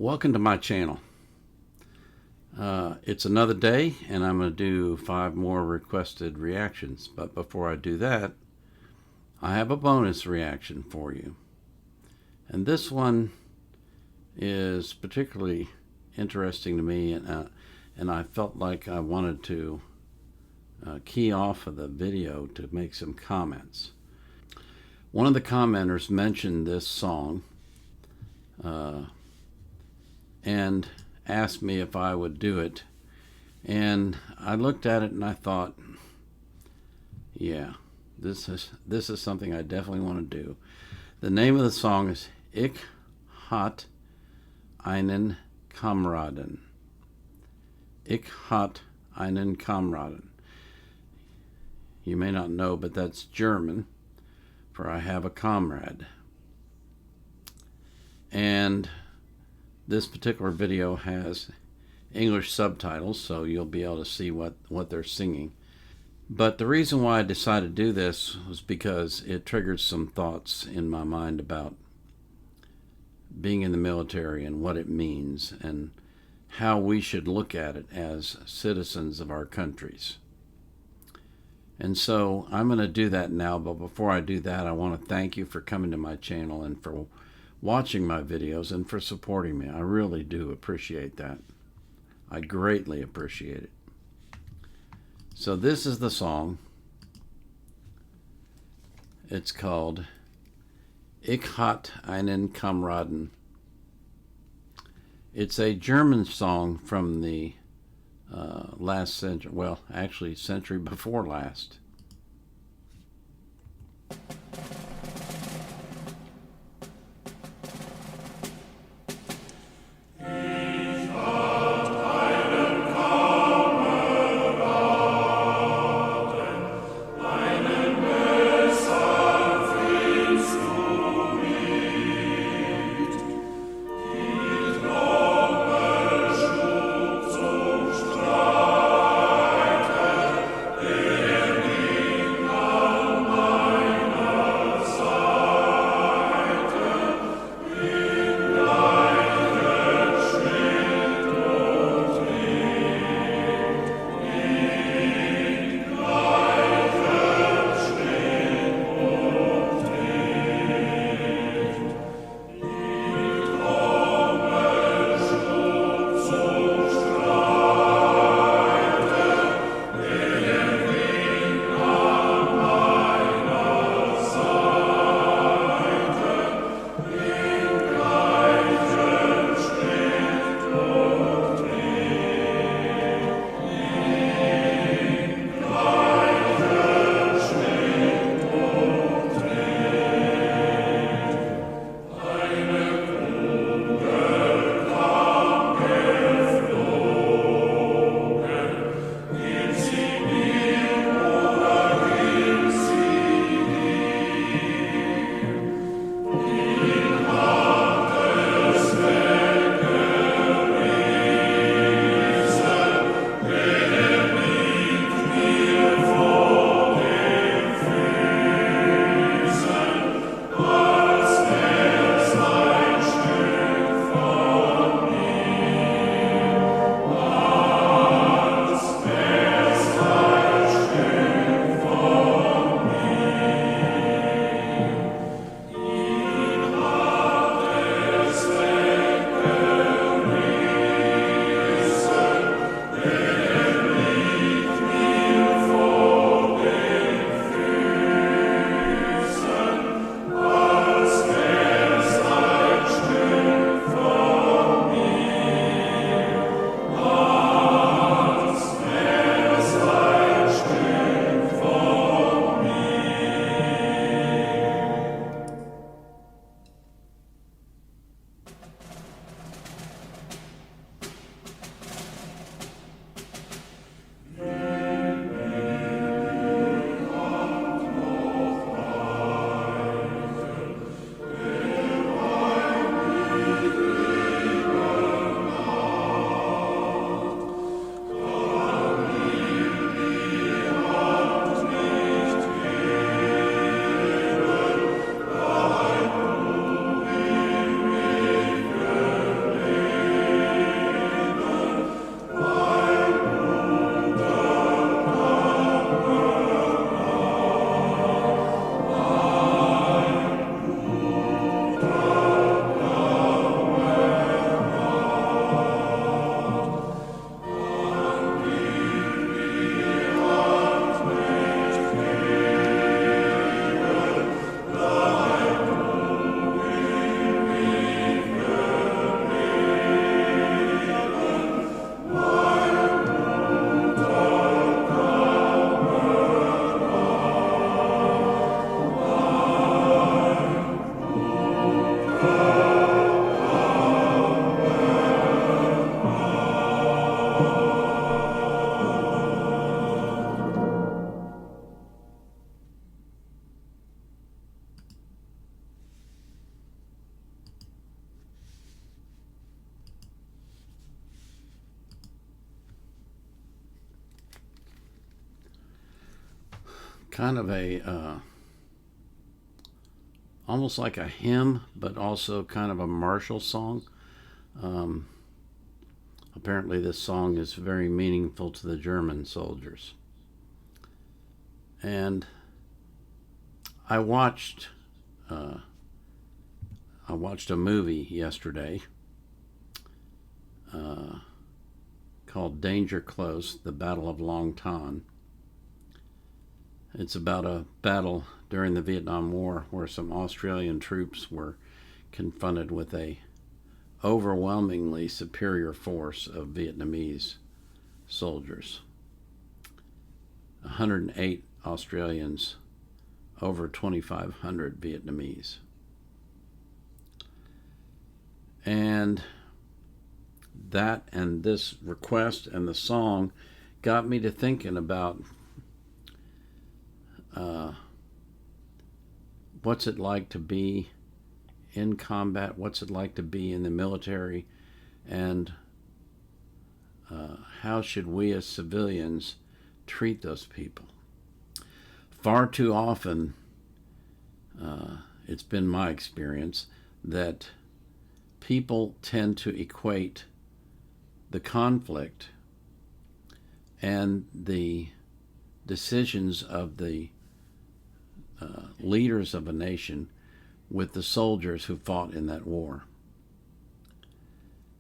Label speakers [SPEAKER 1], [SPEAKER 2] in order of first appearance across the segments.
[SPEAKER 1] Welcome to my channel. It's another day and I'm going to do 5 more requested reactions, but before I do that I have a bonus reaction for you, and this one is particularly interesting to me, and I felt like I wanted to key off of the video to make some comments. One of the commenters mentioned this song and asked me if I would do it, and I looked at it and I thought, yeah, this is something I definitely want to do. The name of the song is Ich Hatt Einen Kameraden. Ich Hatt Einen Kameraden. You may not know, but that's German for I have a comrade. And this particular video has English subtitles, so you'll be able to see what they're singing. But the reason why I decided to do this was because it triggered some thoughts in my mind about being in the military and what it means and how we should look at it as citizens of our countries. And so I'm going to do that now, but before I do that, I want to thank you for coming to my channel and for watching my videos and for supporting me. I really do appreciate that. I greatly appreciate it. So this is the song. It's called Ich Hatt Einen Kameraden. It's a German song from the last century, well, actually century before last. kind of almost like a hymn, but also kind of a martial song. Um, Apparently, this song is very meaningful to the German soldiers. And I watched a movie yesterday called Danger Close: The Battle of Long Tan. It's about a battle during the Vietnam War where some Australian troops were confronted with a overwhelmingly superior force of Vietnamese soldiers. 108 Australians, over 2,500 Vietnamese. And that and this request and the song got me to thinking about what's it like to be in combat, what's it like to be in the military, and how should we as civilians treat those people. Far too often, it's been my experience that people tend to equate the conflict and the decisions of the leaders of a nation with the soldiers who fought in that war.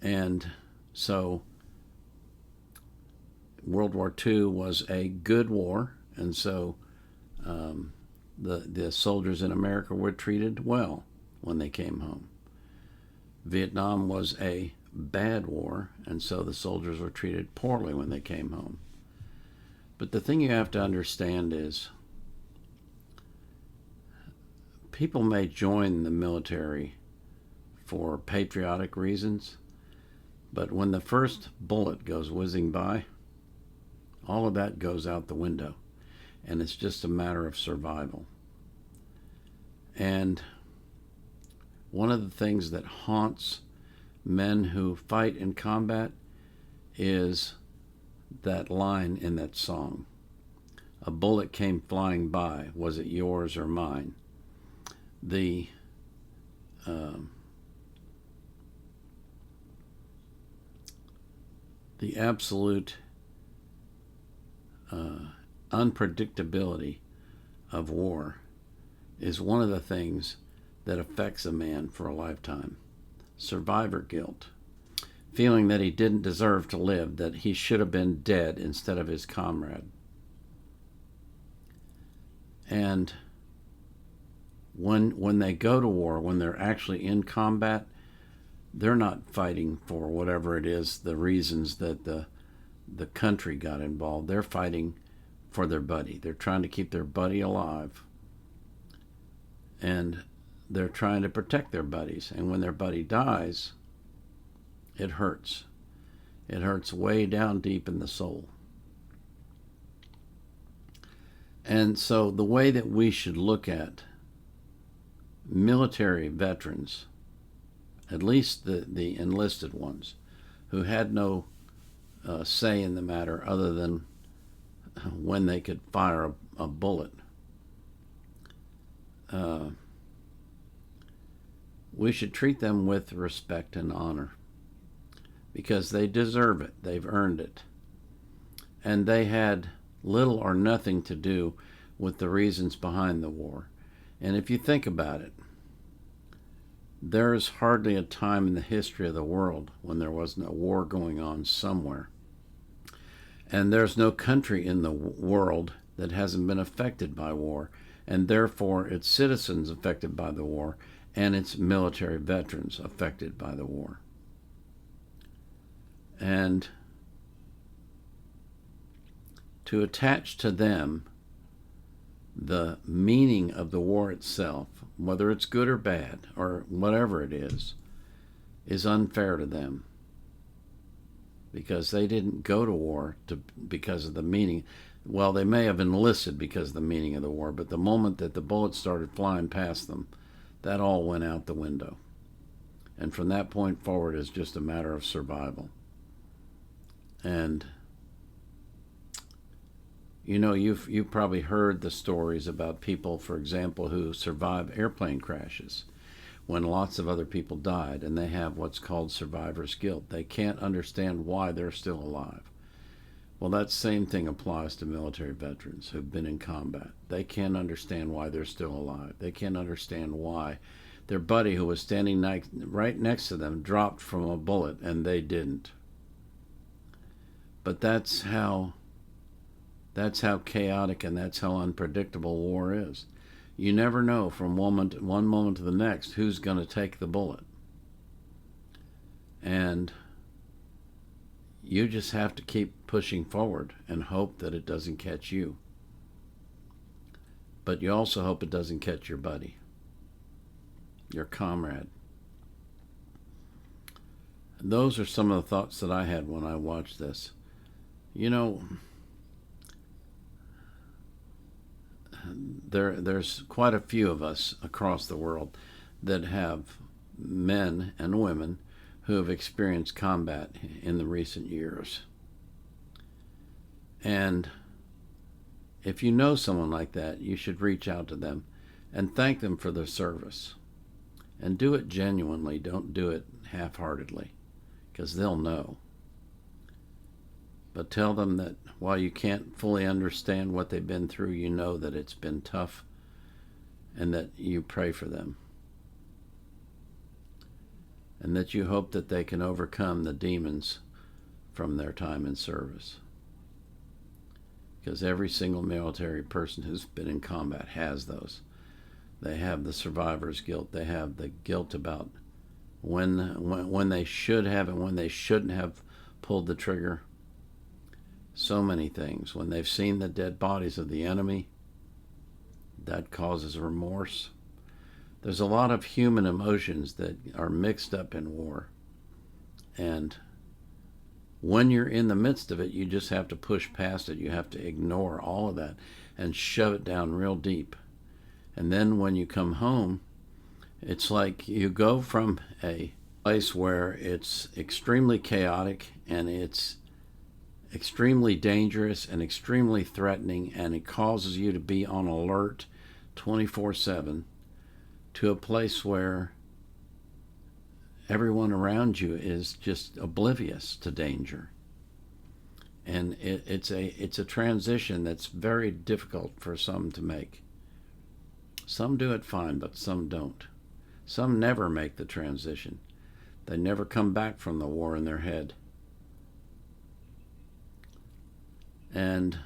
[SPEAKER 1] And so World War II was a good war, and so the soldiers in America were treated well when they came home. Vietnam was a bad war, and so the soldiers were treated poorly when they came home. But the thing you have to understand is people may join the military for patriotic reasons, but when the first bullet goes whizzing by, all of that goes out the window, and it's just a matter of survival. And one of the things that haunts men who fight in combat is that line in that song. A bullet came flying by. Was it yours or mine? The absolute unpredictability of war is one of the things that affects a man for a lifetime. Survivor guilt, feeling that he didn't deserve to live, that he should have been dead instead of his comrade. And when they go to war, when they're actually in combat, they're not fighting for whatever it is, the reasons that the country got involved. They're fighting for their buddy. They're trying to keep their buddy alive. And they're trying to protect their buddies. And when their buddy dies, it hurts. It hurts way down deep in the soul. And so the way that we should look at military veterans, at least the enlisted ones, who had no say in the matter other than when they could fire a bullet, we should treat them with respect and honor because they deserve it. They've earned it. And they had little or nothing to do with the reasons behind the war. And if you think about it, there is hardly a time in the history of the world when there wasn't a war going on somewhere. And there's no country in the world that hasn't been affected by war, and therefore its citizens affected by the war, and its military veterans affected by the war. And to attach to them the meaning of the war itself, whether it's good or bad or whatever it is unfair to them, because they didn't go to war because of the meaning. Well, they may have enlisted because of the meaning of the war, but the moment that the bullets started flying past them, that all went out the window. And from that point forward, it's just a matter of survival. And You know, you've probably heard the stories about people, for example, who survive airplane crashes when lots of other people died, and they have what's called survivor's guilt. They can't understand why they're still alive. Well, that same thing applies to military veterans who've been in combat. They can't understand why they're still alive. They can't understand why their buddy who was standing right next to them dropped from a bullet and they didn't. But that's how chaotic and that's how unpredictable war is. You never know from one moment to the next who's going to take the bullet. And you just have to keep pushing forward and hope that it doesn't catch you. But you also hope it doesn't catch your buddy, your comrade. And those are some of the thoughts that I had when I watched this. You know, there's quite a few of us across the world that have men and women who have experienced combat in the recent years. And if you know someone like that, you should reach out to them and thank them for their service. And do it genuinely. Don't do it half-heartedly, because they'll know. But tell them that while you can't fully understand what they've been through, you know that it's been tough and that you pray for them. And that you hope that they can overcome the demons from their time in service. Because every single military person who's been in combat has those. They have the survivor's guilt. They have the guilt about when they should have and when they shouldn't have pulled the trigger. So many things. When they've seen the dead bodies of the enemy, that causes remorse. There's a lot of human emotions that are mixed up in war. And when you're in the midst of it, you just have to push past it. You have to ignore all of that and shove it down real deep. And then when you come home, it's like you go from a place where it's extremely chaotic and it's extremely dangerous and extremely threatening, and it causes you to be on alert 24/7, to a place where everyone around you is just oblivious to danger. And it's a transition that's very difficult for some to make. Some do it fine, but some don't. Some never make the transition. They never come back from the war in their head. And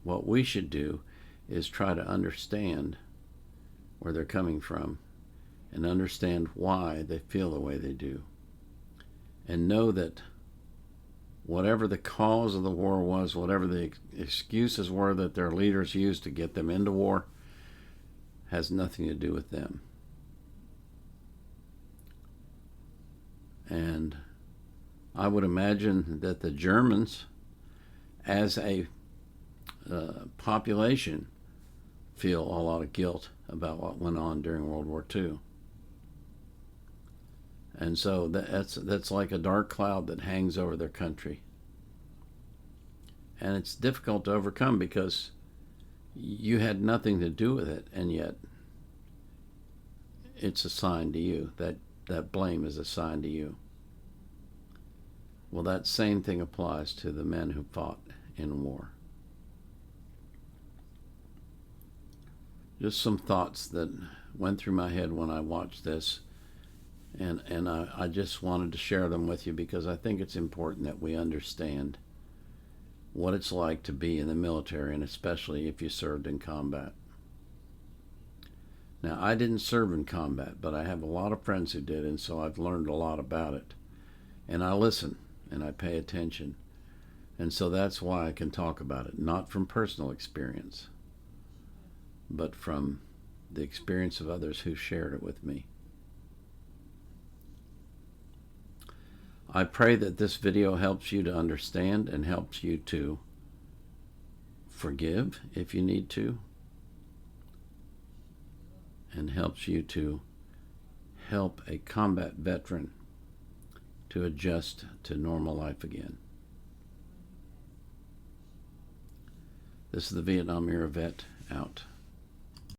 [SPEAKER 1] what we should do is try to understand where they're coming from and understand why they feel the way they do. And know that whatever the cause of the war was, whatever the excuses were that their leaders used to get them into war, has nothing to do with them. And I would imagine that the Germans, as a population, feel a lot of guilt about what went on during World War II. And so that's like a dark cloud that hangs over their country. And it's difficult to overcome because you had nothing to do with it, and yet it's assigned to you. That blame is assigned to you. Well, that same thing applies to the men who fought in war. Just some thoughts that went through my head when I watched this, and I just wanted to share them with you because I think it's important that we understand what it's like to be in the military, and especially if you served in combat. Now, I didn't serve in combat, but I have a lot of friends who did, and so I've learned a lot about it. And I listen, and I pay attention. And so that's why I can talk about it, not from personal experience, but from the experience of others who shared it with me. I pray that this video helps you to understand and helps you to forgive if you need to, and helps you to help a combat veteran to adjust to normal life again. This is the Vietnam era vet out.